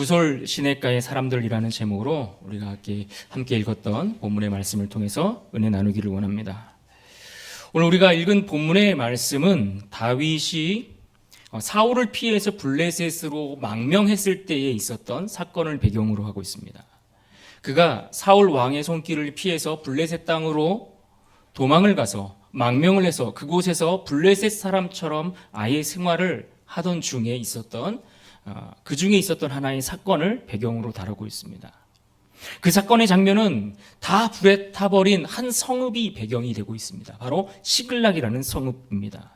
구솔 시냇가의 사람들이라는 제목으로 우리가 함께 읽었던 본문의 말씀을 통해서 은혜 나누기를 원합니다. 오늘 우리가 읽은 본문의 말씀은 다윗이 사울을 피해서 블레셋으로 망명했을 때에 있었던 사건을 배경으로 하고 있습니다. 그가 사울 왕의 손길을 피해서 블레셋 땅으로 도망을 가서 망명을 해서 그곳에서 블레셋 사람처럼 아예 생활을 하던 중에 있었던 그 중에 있었던 하나의 사건을 배경으로 다루고 있습니다. 그 사건의 장면은 다 불에 타버린 한 성읍이 배경이 되고 있습니다. 바로 시글락이라는 성읍입니다.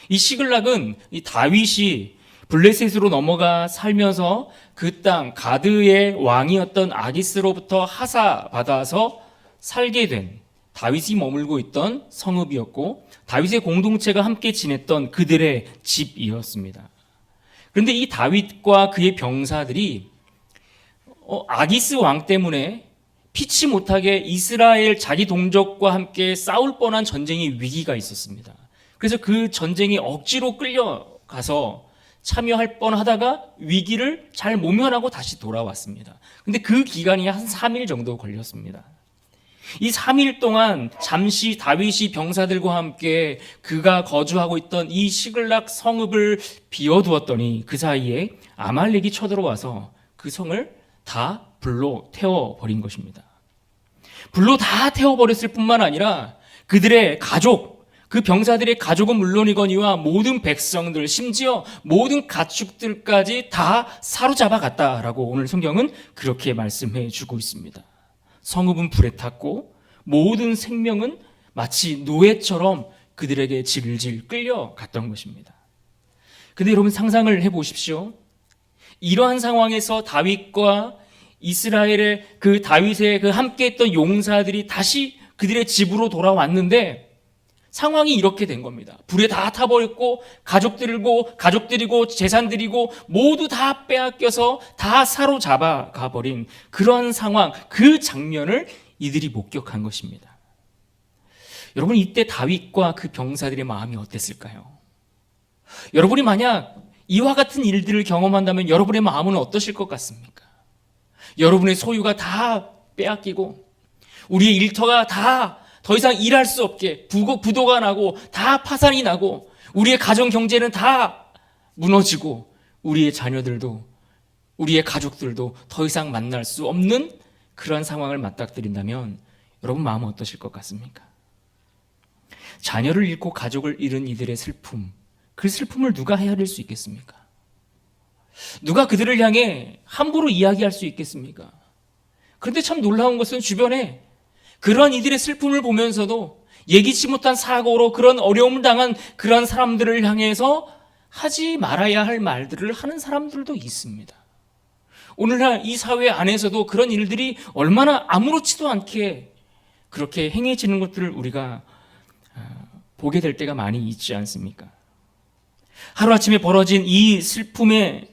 이 시글락은 이 다윗이 블레셋으로 넘어가 살면서 그 땅 가드의 왕이었던 아기스로부터 하사받아서 살게 된 다윗이 머물고 있던 성읍이었고 다윗의 공동체가 함께 지냈던 그들의 집이었습니다. 그런데 이 다윗과 그의 병사들이 아기스 왕 때문에 피치 못하게 이스라엘 자기 동족과 함께 싸울 뻔한 전쟁의 위기가 있었습니다. 그래서 그 전쟁에 억지로 끌려가서 참여할 뻔하다가 위기를 잘 모면하고 다시 돌아왔습니다. 근데 그 기간이 한 3일 정도 걸렸습니다. 이 3일 동안 잠시 다윗이 병사들과 함께 그가 거주하고 있던 이 시글락 성읍을 비워두었더니 그 사이에 아말렉이 쳐들어와서 그 성을 다 불로 태워버린 것입니다. 불로 다 태워버렸을 뿐만 아니라 그들의 가족, 그 병사들의 가족은 물론이거니와 모든 백성들, 심지어 모든 가축들까지 다 사로잡아 갔다라고 오늘 성경은 그렇게 말씀해 주고 있습니다. 성읍은 불에 탔고 모든 생명은 마치 노예처럼 그들에게 질질 끌려갔던 것입니다. 근데 여러분 상상을 해보십시오. 이러한 상황에서 다윗과 이스라엘의 그 다윗의 그 함께했던 용사들이 다시 그들의 집으로 돌아왔는데 상황이 이렇게 된 겁니다. 불에 다 타버렸고 가족들이고 재산들이고 모두 다 빼앗겨서 다 사로잡아 가버린 그런 상황, 그 장면을 이들이 목격한 것입니다. 여러분 이때 다윗과 그 병사들의 마음이 어땠을까요? 여러분이 만약 이와 같은 일들을 경험한다면 여러분의 마음은 어떠실 것 같습니까? 여러분의 소유가 다 빼앗기고 우리의 일터가 다 더 이상 일할 수 없게 부도가 나고 다 파산이 나고 우리의 가정 경제는 다 무너지고 우리의 자녀들도 우리의 가족들도 더 이상 만날 수 없는 그런 상황을 맞닥뜨린다면 여러분 마음은 어떠실 것 같습니까? 자녀를 잃고 가족을 잃은 이들의 슬픔, 그 슬픔을 누가 헤아릴 수 있겠습니까? 누가 그들을 향해 함부로 이야기할 수 있겠습니까? 그런데 참 놀라운 것은 주변에 그런 이들의 슬픔을 보면서도 예기치 못한 사고로 그런 어려움을 당한 그런 사람들을 향해서 하지 말아야 할 말들을 하는 사람들도 있습니다. 오늘날 이 사회 안에서도 그런 일들이 얼마나 아무렇지도 않게 그렇게 행해지는 것들을 우리가 보게 될 때가 많이 있지 않습니까? 하루아침에 벌어진 이 슬픔에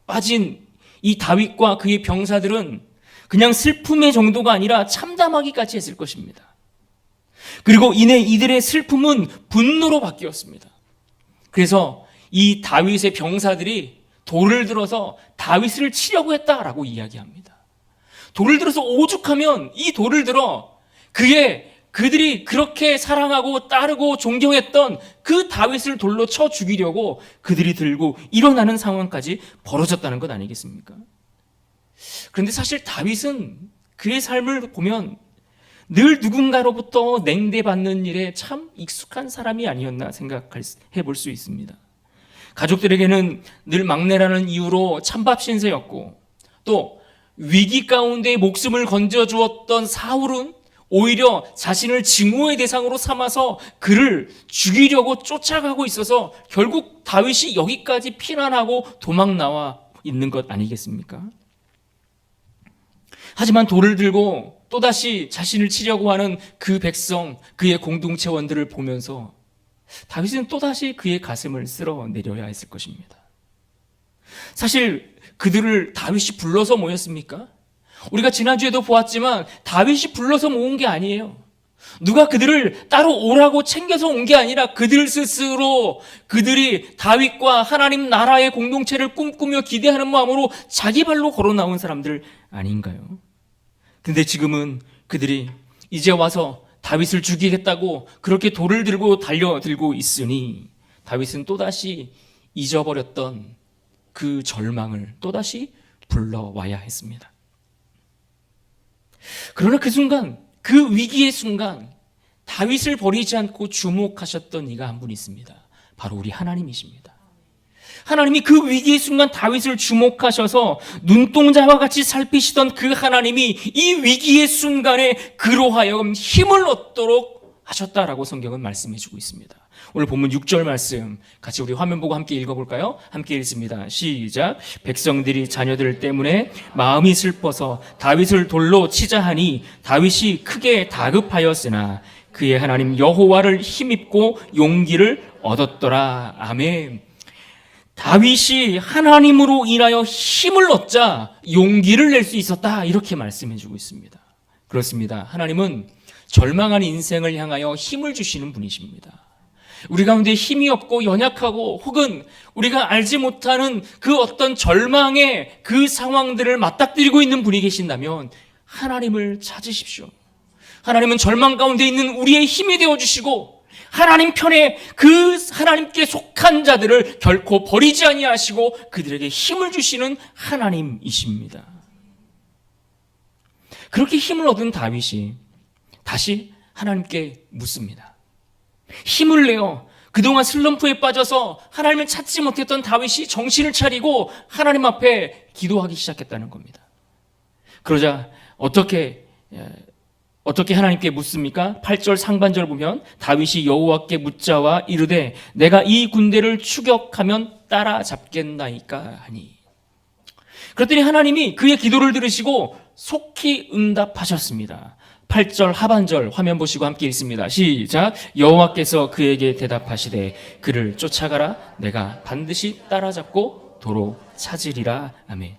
빠진 이 다윗과 그의 병사들은 그냥 슬픔의 정도가 아니라 참담하기까지 했을 것입니다. 그리고 이내 이들의 슬픔은 분노로 바뀌었습니다. 그래서 이 다윗의 병사들이 돌을 들어서 다윗을 치려고 했다라고 이야기합니다. 돌을 들어서 오죽하면 이 돌을 들어 그들이 그렇게 사랑하고 따르고 존경했던 그 다윗을 돌로 쳐 죽이려고 그들이 들고 일어나는 상황까지 벌어졌다는 것 아니겠습니까? 그런데 사실 다윗은 그의 삶을 보면 늘 누군가로부터 냉대받는 일에 참 익숙한 사람이 아니었나 생각해 볼 수 있습니다. 가족들에게는 늘 막내라는 이유로 찬밥 신세였고 또 위기 가운데 목숨을 건져주었던 사울은 오히려 자신을 증오의 대상으로 삼아서 그를 죽이려고 쫓아가고 있어서 결국 다윗이 여기까지 피난하고 도망 나와 있는 것 아니겠습니까? 하지만 돌을 들고 또다시 자신을 치려고 하는 그 백성, 그의 공동체원들을 보면서 다윗은 또다시 그의 가슴을 쓸어내려야 했을 것입니다. 사실 그들을 다윗이 불러서 모였습니까? 우리가 지난주에도 보았지만 다윗이 불러서 모은 게 아니에요. 누가 그들을 따로 오라고 챙겨서 온 게 아니라 그들 스스로 그들이 다윗과 하나님 나라의 공동체를 꿈꾸며 기대하는 마음으로 자기 발로 걸어 나온 사람들 아닌가요? 근데 지금은 그들이 이제 와서 다윗을 죽이겠다고 그렇게 돌을 들고 달려들고 있으니 다윗은 또다시 잊어버렸던 그 절망을 또다시 불러와야 했습니다. 그러나 그 순간, 그 위기의 순간 다윗을 버리지 않고 주목하셨던 이가 한 분 있습니다. 바로 우리 하나님이십니다. 하나님이 그 위기의 순간 다윗을 주목하셔서 눈동자와 같이 살피시던 그 하나님이 이 위기의 순간에 그로 하여금 힘을 얻도록 하셨다라고 성경은 말씀해 주고 있습니다. 오늘 본문 6절 말씀 같이 우리 화면 보고 함께 읽어볼까요? 함께 읽습니다. 시작. 백성들이 자녀들 때문에 마음이 슬퍼서 다윗을 돌로 치자 하니 다윗이 크게 다급하였으나 그의 하나님 여호와를 힘입고 용기를 얻었더라. 아멘. 다윗이 하나님으로 인하여 힘을 얻자 용기를 낼 수 있었다. 이렇게 말씀해 주고 있습니다. 그렇습니다. 하나님은 절망한 인생을 향하여 힘을 주시는 분이십니다. 우리 가운데 힘이 없고 연약하고 혹은 우리가 알지 못하는 그 어떤 절망의 그 상황들을 맞닥뜨리고 있는 분이 계신다면 하나님을 찾으십시오. 하나님은 절망 가운데 있는 우리의 힘이 되어주시고 하나님 편에 그 하나님께 속한 자들을 결코 버리지 아니하시고 그들에게 힘을 주시는 하나님이십니다. 그렇게 힘을 얻은 다윗이 다시 하나님께 묻습니다. 힘을 내어 그동안 슬럼프에 빠져서 하나님을 찾지 못했던 다윗이 정신을 차리고 하나님 앞에 기도하기 시작했다는 겁니다. 그러자 어떻게 하나님께 묻습니까? 8절 상반절 보면 다윗이 여호와께 묻자와 이르되 내가 이 군대를 추격하면 따라잡겠나이까 하니. 그랬더니 하나님이 그의 기도를 들으시고 속히 응답하셨습니다. 8절 하반절 화면 보시고 함께 읽습니다. 시작. 여호와께서 그에게 대답하시되 그를 쫓아가라. 내가 반드시 따라잡고 도로 찾으리라. 아멘.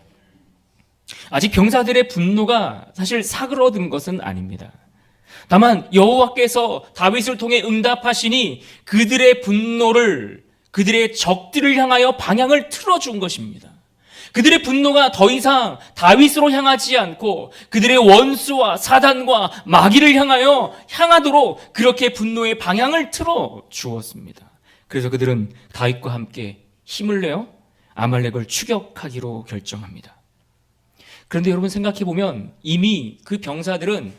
아직 병사들의 분노가 사실 사그러든 것은 아닙니다. 다만 여호와께서 다윗을 통해 응답하시니 그들의 분노를 그들의 적들을 향하여 방향을 틀어준 것입니다. 그들의 분노가 더 이상 다윗으로 향하지 않고 그들의 원수와 사단과 마귀를 향하도록 그렇게 분노의 방향을 틀어 주었습니다. 그래서 그들은 다윗과 함께 힘을 내어 아말렉을 추격하기로 결정합니다. 그런데 여러분 생각해 보면 이미 그 병사들은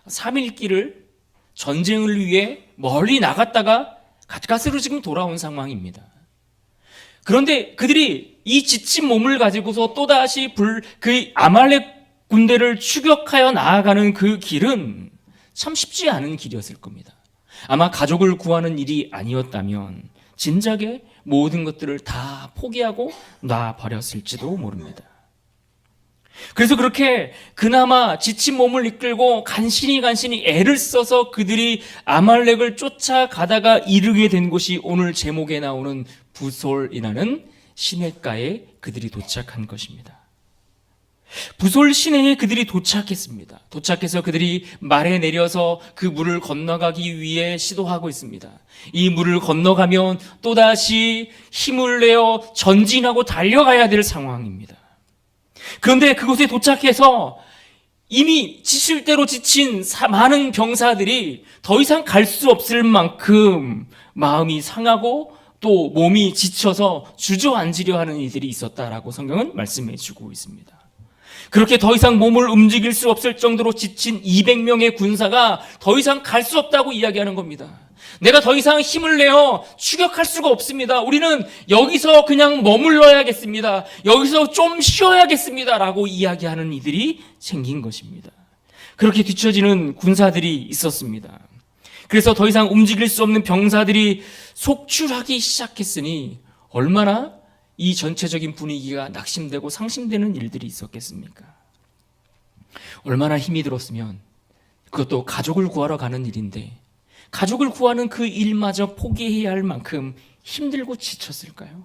3일 길을 전쟁을 위해 멀리 나갔다가 가까스로 지금 돌아온 상황입니다. 그런데 그들이 이 지친 몸을 가지고서 또다시 그 아말렉 군대를 추격하여 나아가는 그 길은 참 쉽지 않은 길이었을 겁니다. 아마 가족을 구하는 일이 아니었다면 진작에 모든 것들을 다 포기하고 놔버렸을지도 모릅니다. 그래서 그렇게 그나마 지친 몸을 이끌고 간신히 애를 써서 그들이 아말렉을 쫓아가다가 이르게 된 곳이 오늘 제목에 나오는 부솔이라는 시내가에 그들이 도착한 것입니다. 부솔 시내에 그들이 도착했습니다. 도착해서 그들이 말에 내려서 그 물을 건너가기 위해 시도하고 있습니다. 이 물을 건너가면 또다시 힘을 내어 전진하고 달려가야 될 상황입니다. 그런데 그곳에 도착해서 이미 지칠 대로 지친 많은 병사들이 더 이상 갈 수 없을 만큼 마음이 상하고 또 몸이 지쳐서 주저앉으려 하는 이들이 있었다라고 성경은 말씀해 주고 있습니다. 그렇게 더 이상 몸을 움직일 수 없을 정도로 지친 200명의 군사가 더 이상 갈 수 없다고 이야기하는 겁니다. 내가 더 이상 힘을 내어 추격할 수가 없습니다. 우리는 여기서 그냥 머물러야겠습니다. 여기서 좀 쉬어야겠습니다. 라고 이야기하는 이들이 생긴 것입니다. 그렇게 뒤처지는 군사들이 있었습니다. 그래서 더 이상 움직일 수 없는 병사들이 속출하기 시작했으니 얼마나 이 전체적인 분위기가 낙심되고 상심되는 일들이 있었겠습니까? 얼마나 힘이 들었으면 그것도 가족을 구하러 가는 일인데 가족을 구하는 그 일마저 포기해야 할 만큼 힘들고 지쳤을까요?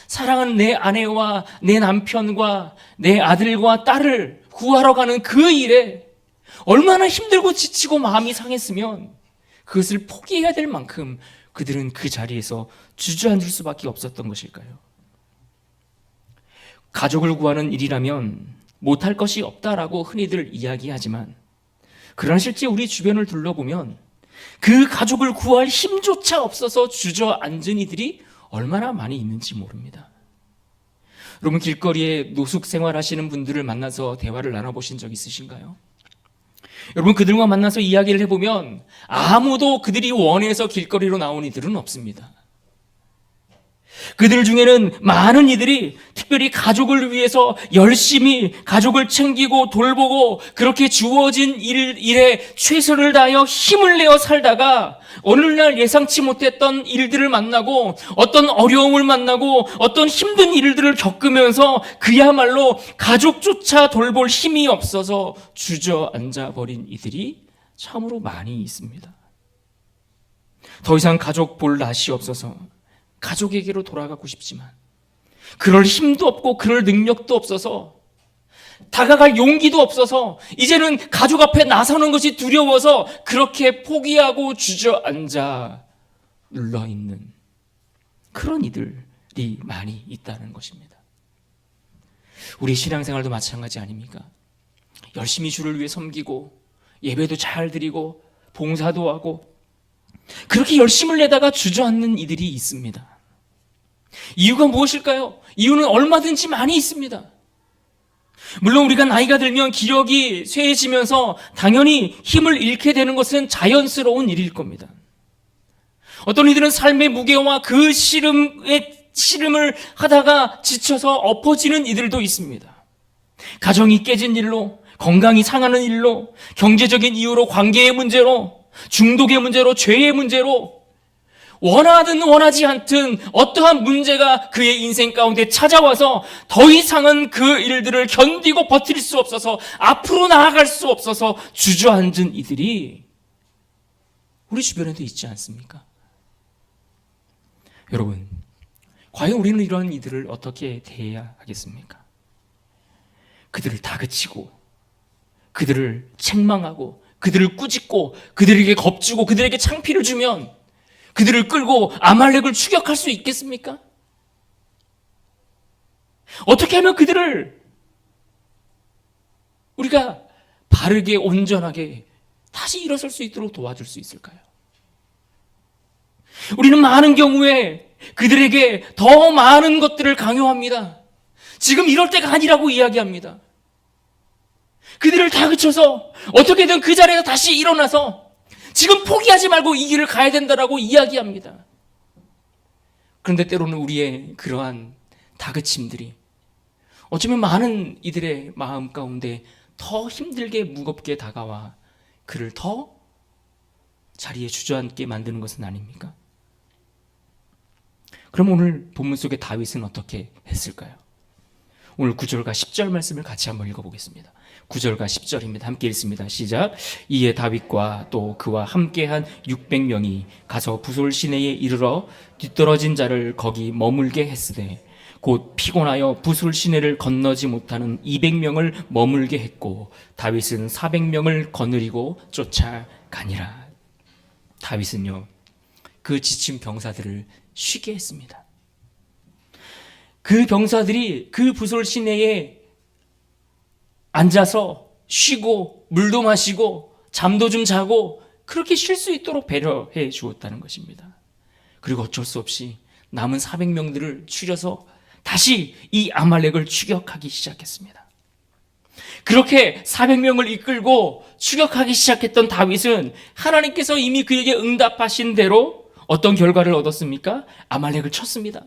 사랑하는 내 아내와 내 남편과 내 아들과 딸을 구하러 가는 그 일에 얼마나 힘들고 지치고 마음이 상했으면 그것을 포기해야 될 만큼 그들은 그 자리에서 주저앉을 수밖에 없었던 것일까요? 가족을 구하는 일이라면 못할 것이 없다라고 흔히들 이야기하지만, 그러나 실제 우리 주변을 둘러보면 그 가족을 구할 힘조차 없어서 주저앉은 이들이 얼마나 많이 있는지 모릅니다. 여러분, 길거리에 노숙 생활하시는 분들을 만나서 대화를 나눠보신 적 있으신가요? 여러분, 그들과 만나서 이야기를 해보면 아무도 그들이 원해서 길거리로 나온 이들은 없습니다. 그들 중에는 많은 이들이 특별히 가족을 위해서 열심히 가족을 챙기고 돌보고 그렇게 주어진 일에 최선을 다하여 힘을 내어 살다가 어느 날 예상치 못했던 일들을 만나고 어떤 어려움을 만나고 어떤 힘든 일들을 겪으면서 그야말로 가족조차 돌볼 힘이 없어서 주저앉아 버린 이들이 참으로 많이 있습니다. 더 이상 가족 볼 낯이 없어서 가족에게로 돌아가고 싶지만 그럴 힘도 없고 그럴 능력도 없어서 다가갈 용기도 없어서 이제는 가족 앞에 나서는 것이 두려워서 그렇게 포기하고 주저앉아 눌러있는 그런 이들이 많이 있다는 것입니다. 우리 신앙생활도 마찬가지 아닙니까? 열심히 주를 위해 섬기고 예배도 잘 드리고 봉사도 하고 그렇게 열심을 내다가 주저앉는 이들이 있습니다. 이유가 무엇일까요? 이유는 얼마든지 많이 있습니다. 물론 우리가 나이가 들면 기력이 쇠해지면서 당연히 힘을 잃게 되는 것은 자연스러운 일일 겁니다. 어떤 이들은 삶의 무게와 그 씨름을 하다가 지쳐서 엎어지는 이들도 있습니다. 가정이 깨진 일로, 건강이 상하는 일로, 경제적인 이유로, 관계의 문제로, 중독의 문제로, 죄의 문제로 원하든 원하지 않든 어떠한 문제가 그의 인생 가운데 찾아와서 더 이상은 그 일들을 견디고 버틸 수 없어서 앞으로 나아갈 수 없어서 주저앉은 이들이 우리 주변에도 있지 않습니까? 여러분, 과연 우리는 이러한 이들을 어떻게 대해야 하겠습니까? 그들을 다그치고 그들을 책망하고 그들을 꾸짖고 그들에게 겁주고 그들에게 창피를 주면 그들을 끌고 아말렉을 추격할 수 있겠습니까? 어떻게 하면 그들을 우리가 바르게 온전하게 다시 일어설 수 있도록 도와줄 수 있을까요? 우리는 많은 경우에 그들에게 더 많은 것들을 강요합니다. 지금 이럴 때가 아니라고 이야기합니다. 그들을 다그쳐서 어떻게든 그 자리에서 다시 일어나서 지금 포기하지 말고 이 길을 가야 된다라고 이야기합니다. 그런데 때로는 우리의 그러한 다그침들이 어쩌면 많은 이들의 마음 가운데 더 힘들게 무겁게 다가와 그를 더 자리에 주저앉게 만드는 것은 아닙니까? 그럼 오늘 본문 속의 다윗은 어떻게 했을까요? 오늘 9절과 10절 말씀을 같이 한번 읽어보겠습니다. 9절과 10절입니다. 함께 읽습니다. 시작. 이에 다윗과 또 그와 함께한 600명이 가서 부솔 시내에 이르러 뒤떨어진 자를 거기 머물게 했으되 곧 피곤하여 부솔 시내를 건너지 못하는 200명을 머물게 했고 다윗은 400명을 거느리고 쫓아가니라. 다윗은요, 그 지친 병사들을 쉬게 했습니다. 그 병사들이 그 부솔 시내에 앉아서 쉬고 물도 마시고 잠도 좀 자고 그렇게 쉴 수 있도록 배려해 주었다는 것입니다. 그리고 어쩔 수 없이 남은 400명들을 추려서 다시 이 아말렉을 추격하기 시작했습니다. 그렇게 400명을 이끌고 추격하기 시작했던 다윗은 하나님께서 이미 그에게 응답하신 대로 어떤 결과를 얻었습니까? 아말렉을 쳤습니다.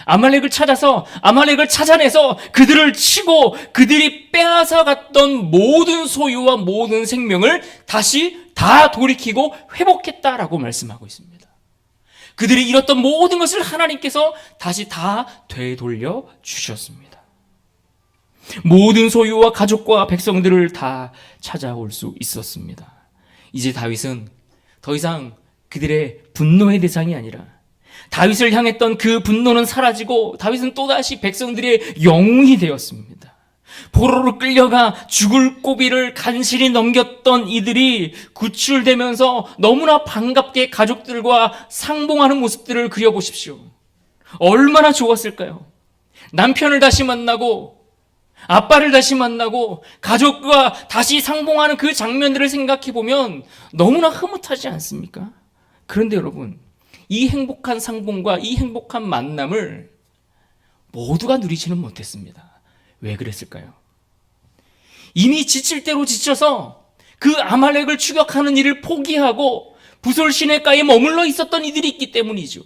아말렉을 찾아서 아말렉을 찾아내서 그들을 치고 그들이 빼앗아 갔던 모든 소유와 모든 생명을 다시 다 돌이키고 회복했다라고 말씀하고 있습니다. 그들이 잃었던 모든 것을 하나님께서 다시 다 되돌려 주셨습니다. 모든 소유와 가족과 백성들을 다 찾아올 수 있었습니다. 이제 다윗은 더 이상 그들의 분노의 대상이 아니라 다윗을 향했던 그 분노는 사라지고 다윗은 또다시 백성들의 영웅이 되었습니다. 포로로 끌려가 죽을 고비를 간신히 넘겼던 이들이 구출되면서 너무나 반갑게 가족들과 상봉하는 모습들을 그려보십시오. 얼마나 좋았을까요? 남편을 다시 만나고 아빠를 다시 만나고 가족과 다시 상봉하는 그 장면들을 생각해 보면 너무나 흐뭇하지 않습니까? 그런데 여러분, 이 행복한 상봉과 이 행복한 만남을 모두가 누리지는 못했습니다. 왜 그랬을까요? 이미 지칠 대로 지쳐서 그 아말렉을 추격하는 일을 포기하고 부솔 시내가에 머물러 있었던 이들이 있기 때문이죠.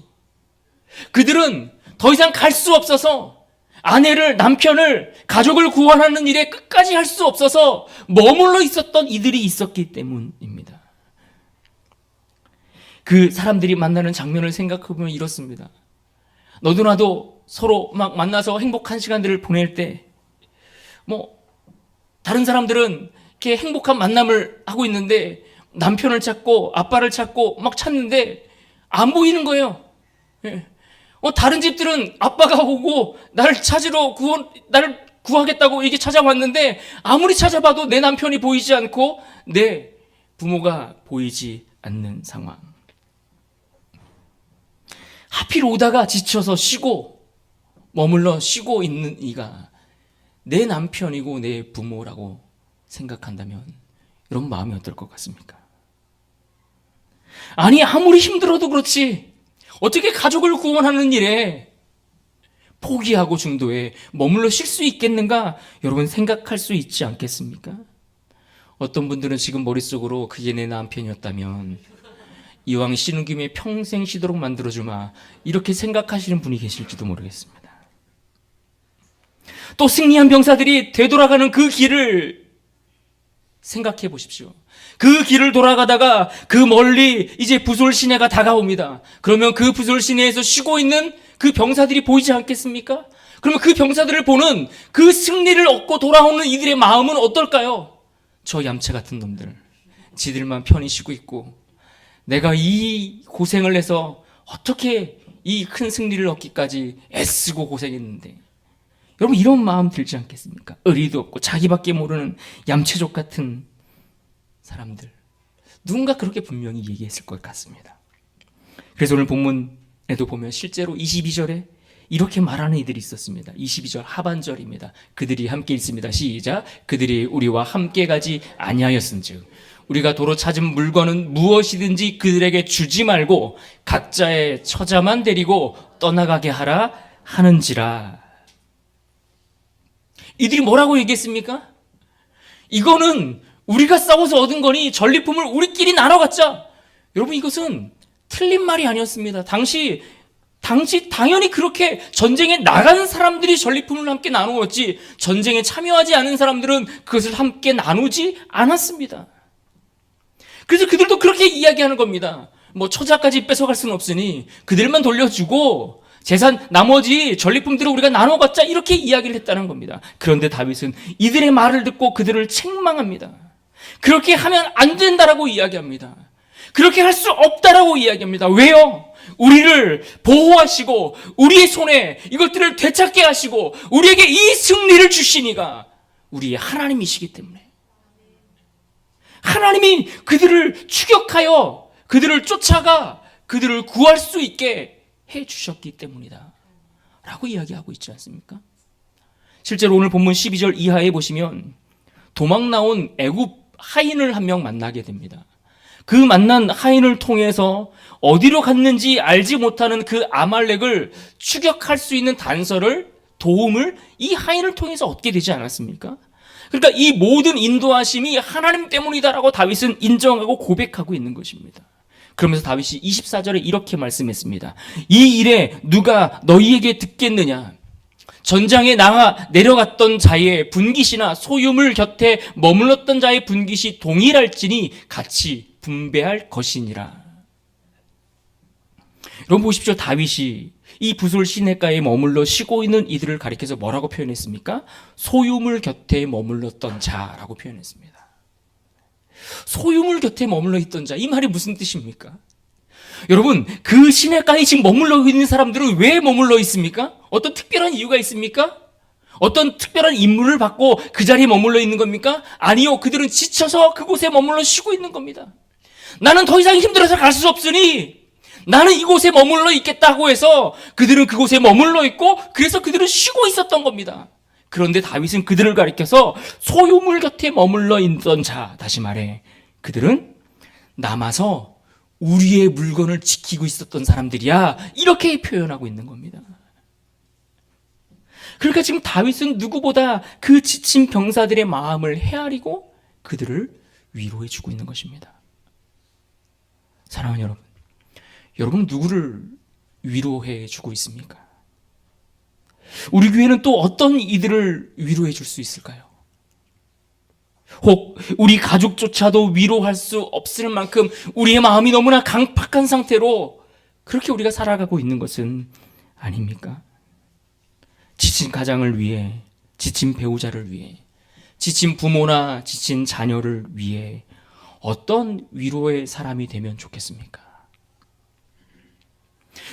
그들은 더 이상 갈 수 없어서 아내를, 남편을, 가족을 구원하는 일에 끝까지 할 수 없어서 머물러 있었던 이들이 있었기 때문입니다. 그 사람들이 만나는 장면을 생각해보면 이렇습니다. 너도 나도 서로 막 만나서 행복한 시간들을 보낼 때 다른 사람들은 이렇게 행복한 만남을 하고 있는데 남편을 찾고 아빠를 찾고 막 찾는데 안 보이는 거예요. 다른 집들은 아빠가 오고 나를 찾으러 나를 구하겠다고 이게 찾아왔는데 아무리 찾아봐도 내 남편이 보이지 않고 내 부모가 보이지 않는 상황. 하필 오다가 지쳐서 머물러 쉬고 있는 이가 내 남편이고 내 부모라고 생각한다면 여러분 마음이 어떨 것 같습니까? 아니 아무리 힘들어도 그렇지 어떻게 가족을 구원하는 일에 포기하고 중도에 머물러 쉴 수 있겠는가? 여러분 생각할 수 있지 않겠습니까? 어떤 분들은 지금 머릿속으로 그게 내 남편이었다면 이왕 쉬는 김에 평생 쉬도록 만들어주마 이렇게 생각하시는 분이 계실지도 모르겠습니다. 또 승리한 병사들이 되돌아가는 그 길을 생각해 보십시오. 그 길을 돌아가다가 그 멀리 이제 부솔 시내가 다가옵니다. 그러면 그 부솔 시내에서 쉬고 있는 그 병사들이 보이지 않겠습니까? 그러면 그 병사들을 보는 그 승리를 얻고 돌아오는 이들의 마음은 어떨까요? 저 얌체 같은 놈들, 지들만 편히 쉬고 있고 내가 이 고생을 해서 어떻게 이 큰 승리를 얻기까지 애쓰고 고생했는데 여러분 이런 마음 들지 않겠습니까? 의리도 없고 자기밖에 모르는 얌체족 같은 사람들. 누군가 그렇게 분명히 얘기했을 것 같습니다. 그래서 오늘 본문에도 보면 실제로 22절에 이렇게 말하는 이들이 있었습니다. 22절 하반절입니다. 그들이 함께 있습니다. 시작. 그들이 우리와 함께 가지 아니하였은즉 우리가 도로 찾은 물건은 무엇이든지 그들에게 주지 말고 각자의 처자만 데리고 떠나가게 하라 하는지라. 이들이 뭐라고 얘기했습니까? 이거는 우리가 싸워서 얻은 거니 전리품을 우리끼리 나눠 갖자. 여러분 이것은 틀린 말이 아니었습니다. 당시 당연히 그렇게 전쟁에 나간 사람들이 전리품을 함께 나누었지 전쟁에 참여하지 않은 사람들은 그것을 함께 나누지 않았습니다. 그래서 그들도 그렇게 이야기하는 겁니다. 처자까지 뺏어갈 수는 없으니 그들만 돌려주고 재산 나머지 전리품들을 우리가 나눠 갖자 이렇게 이야기를 했다는 겁니다. 그런데 다윗은 이들의 말을 듣고 그들을 책망합니다. 그렇게 하면 안 된다라고 이야기합니다. 그렇게 할 수 없다라고 이야기합니다. 왜요? 우리를 보호하시고 우리의 손에 이것들을 되찾게 하시고 우리에게 이 승리를 주시니가 우리의 하나님이시기 때문에 하나님이 그들을 추격하여 그들을 쫓아가 그들을 구할 수 있게 해주셨기 때문이다 라고 이야기하고 있지 않습니까? 실제로 오늘 본문 12절 이하에 보시면 도망 나온 애굽 하인을 한 명 만나게 됩니다. 그 만난 하인을 통해서 어디로 갔는지 알지 못하는 그 아말렉을 추격할 수 있는 도움을 이 하인을 통해서 얻게 되지 않았습니까? 그러니까 이 모든 인도하심이 하나님 때문이다라고 다윗은 인정하고 고백하고 있는 것입니다. 그러면서 다윗이 24절에 이렇게 말씀했습니다. 이 일에 누가 너희에게 듣겠느냐? 전장에 내려갔던 자의 분깃이나 소유물 곁에 머물렀던 자의 분깃이 동일할지니 같이 분배할 것이니라. 여러분 보십시오. 다윗이 이 부솔 시내가에 머물러 쉬고 있는 이들을 가리켜서 뭐라고 표현했습니까? 소유물 곁에 머물렀던 자라고 표현했습니다. 소유물 곁에 머물러 있던 자, 이 말이 무슨 뜻입니까? 여러분 그 시내가에 지금 머물러 있는 사람들은 왜 머물러 있습니까? 어떤 특별한 이유가 있습니까? 어떤 특별한 임무를 받고 그 자리에 머물러 있는 겁니까? 아니요. 그들은 지쳐서 그곳에 머물러 쉬고 있는 겁니다. 나는 더 이상 힘들어서 갈 수 없으니 나는 이곳에 머물러 있겠다고 해서 그들은 그곳에 머물러 있고 그래서 그들은 쉬고 있었던 겁니다. 그런데 다윗은 그들을 가리켜서 소유물 곁에 머물러 있던 자, 다시 말해 그들은 남아서 우리의 물건을 지키고 있었던 사람들이야, 이렇게 표현하고 있는 겁니다. 그러니까 지금 다윗은 누구보다 그 지친 병사들의 마음을 헤아리고 그들을 위로해 주고 있는 것입니다. 사랑하는 여러분, 여러분은 누구를 위로해 주고 있습니까? 우리 교회는 또 어떤 이들을 위로해 줄 수 있을까요? 혹 우리 가족조차도 위로할 수 없을 만큼 우리의 마음이 너무나 강팍한 상태로 그렇게 우리가 살아가고 있는 것은 아닙니까? 지친 가장을 위해, 지친 배우자를 위해, 지친 부모나 지친 자녀를 위해 어떤 위로의 사람이 되면 좋겠습니까?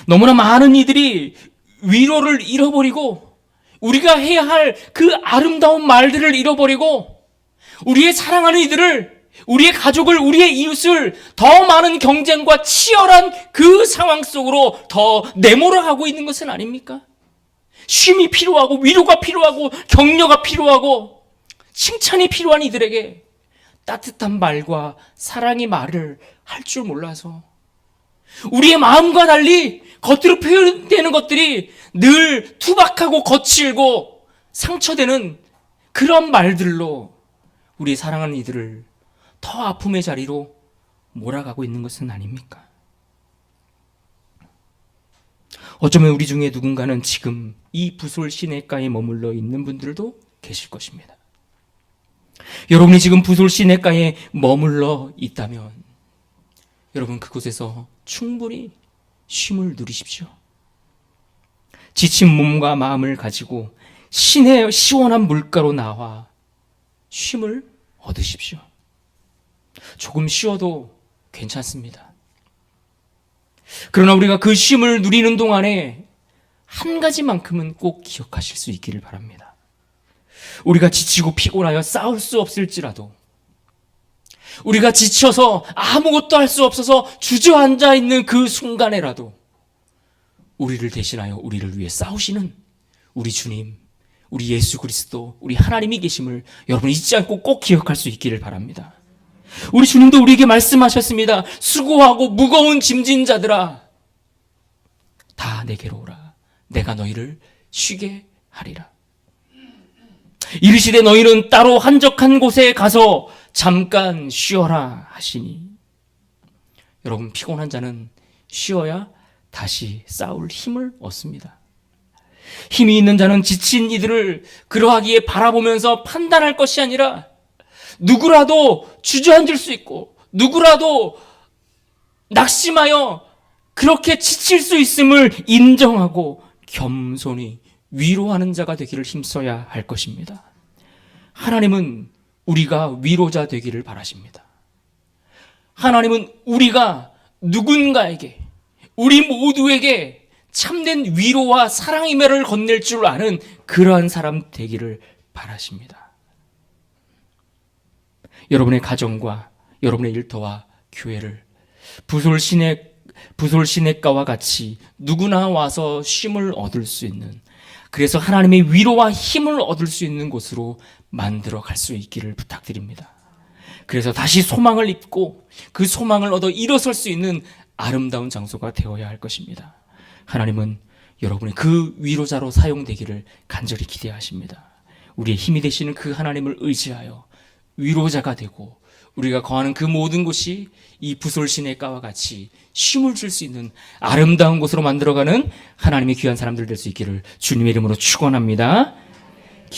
너무나 많은 이들이 위로를 잃어버리고 우리가 해야 할 그 아름다운 말들을 잃어버리고 우리의 사랑하는 이들을, 우리의 가족을, 우리의 이웃을 더 많은 경쟁과 치열한 그 상황 속으로 더 내몰아가고 있는 것은 아닙니까? 쉼이 필요하고 위로가 필요하고 격려가 필요하고 칭찬이 필요한 이들에게 따뜻한 말과 사랑의 말을 할 줄 몰라서 우리의 마음과 달리 겉으로 표현되는 것들이 늘 투박하고 거칠고 상처되는 그런 말들로 우리의 사랑하는 이들을 더 아픔의 자리로 몰아가고 있는 것은 아닙니까? 어쩌면 우리 중에 누군가는 지금 이 부솔 시냇가에 머물러 있는 분들도 계실 것입니다. 여러분이 지금 부솔 시냇가에 머물러 있다면 여러분 그곳에서 충분히 쉼을 누리십시오. 지친 몸과 마음을 가지고 시원한 물가로 나와 쉼을 얻으십시오. 조금 쉬어도 괜찮습니다. 그러나 우리가 그 쉼을 누리는 동안에 한 가지만큼은 꼭 기억하실 수 있기를 바랍니다. 우리가 지치고 피곤하여 싸울 수 없을지라도, 우리가 지쳐서 아무것도 할 수 없어서 주저앉아 있는 그 순간에라도 우리를 대신하여 우리를 위해 싸우시는 우리 주님, 우리 예수 그리스도, 우리 하나님이 계심을 여러분 잊지 않고 꼭 기억할 수 있기를 바랍니다. 우리 주님도 우리에게 말씀하셨습니다. 수고하고 무거운 짐진 자들아, 다 내게로 오라. 내가 너희를 쉬게 하리라. 이르시되 너희는 따로 한적한 곳에 가서 잠깐 쉬어라 하시니. 여러분, 피곤한 자는 쉬어야 다시 싸울 힘을 얻습니다. 힘이 있는 자는 지친 이들을 그러하기에 바라보면서 판단할 것이 아니라 누구라도 주저앉을 수 있고 누구라도 낙심하여 그렇게 지칠 수 있음을 인정하고 겸손히 위로하는 자가 되기를 힘써야 할 것입니다. 하나님은 우리가 위로자 되기를 바라십니다. 하나님은 우리가 누군가에게, 우리 모두에게 참된 위로와 사랑의 말을 건넬 줄 아는 그러한 사람 되기를 바라십니다. 여러분의 가정과 여러분의 일터와 교회를 부솔 시냇가와 같이 누구나 와서 쉼을 얻을 수 있는, 그래서 하나님의 위로와 힘을 얻을 수 있는 곳으로 만들어 갈 수 있기를 부탁드립니다. 그래서 다시 소망을 입고 그 소망을 얻어 일어설 수 있는 아름다운 장소가 되어야 할 것입니다. 하나님은 여러분의 그 위로자로 사용되기를 간절히 기대하십니다. 우리의 힘이 되시는 그 하나님을 의지하여 위로자가 되고 우리가 거하는 그 모든 곳이 이 부솔 시냇가와 같이 쉼을 줄 수 있는 아름다운 곳으로 만들어가는 하나님의 귀한 사람들 될 수 있기를 주님의 이름으로 축원합니다.